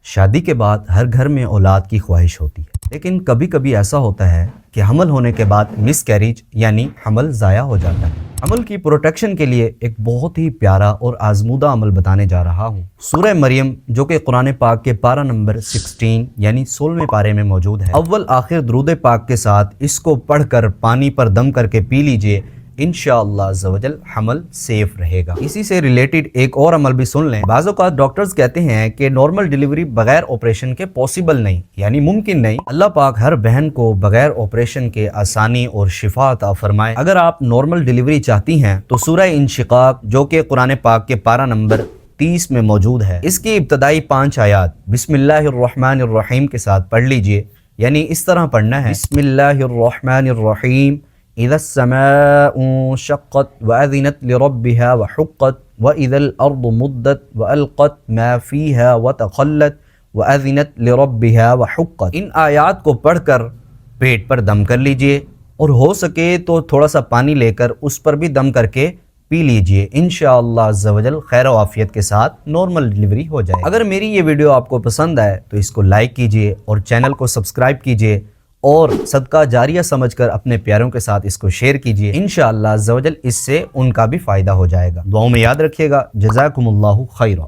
شادی کے بعد ہر گھر میں اولاد کی خواہش ہوتی ہے، لیکن کبھی کبھی ایسا ہوتا ہے کہ حمل ہونے کے بعد مس کیریج یعنی حمل ضائع ہو جاتا ہے۔ حمل کی پروٹیکشن کے لیے ایک بہت ہی پیارا اور آزمودہ عمل بتانے جا رہا ہوں۔ سورہ مریم جو کہ قرآن پاک کے پارہ نمبر 16 یعنی 16ویں پارے میں موجود ہے، اول آخر درود پاک کے ساتھ اس کو پڑھ کر پانی پر دم کر کے پی لیجئے، انشاءاللہ عزوجل حمل سیف رہے گا۔ اسی سے ریلیٹڈ ایک اور عمل بھی سن لیں۔ بعض اوقات ڈاکٹرز کہتے ہیں کہ نارمل ڈیلیوری بغیر آپریشن کے پاسبل نہیں، یعنی ممکن نہیں۔ اللہ پاک ہر بہن کو بغیر آپریشن کے آسانی اور شفا عطا فرمائے۔ اگر آپ نارمل ڈیلیوری چاہتی ہیں تو سورہ انشقاق جو کہ قرآن پاک کے پارہ نمبر 30 میں موجود ہے، اس کی ابتدائی 5 آیات بسم اللہ الرحمن الرحیم کے ساتھ پڑھ لیجئے، یعنی اس طرح پڑھنا ہے: بسم اللہ الرحمن الرحیم اذا السماء انشقت واذنت لربها وحقت واذا الارض مدت والقت ما فيها وتخلت واذنت لربها وحقت۔ ان آیات کو پڑھ کر پیٹ پر دم کر لیجئے، اور ہو سکے تو تھوڑا سا پانی لے کر اس پر بھی دم کر کے پی لیجئے، انشاءاللہ عزوجل خیر و عافیت کے ساتھ نارمل ڈیلیوری ہو جائے۔ اگر میری یہ ویڈیو آپ کو پسند آئے تو اس کو لائک کیجئے اور چینل کو سبسکرائب کیجئے، اور صدقہ جاریہ سمجھ کر اپنے پیاروں کے ساتھ اس کو شیئر کیجئے، انشاءاللہ عزوجل اس سے ان کا بھی فائدہ ہو جائے گا۔ دعاؤں میں یاد رکھیے گا۔ جزاکم اللہ خیرہ۔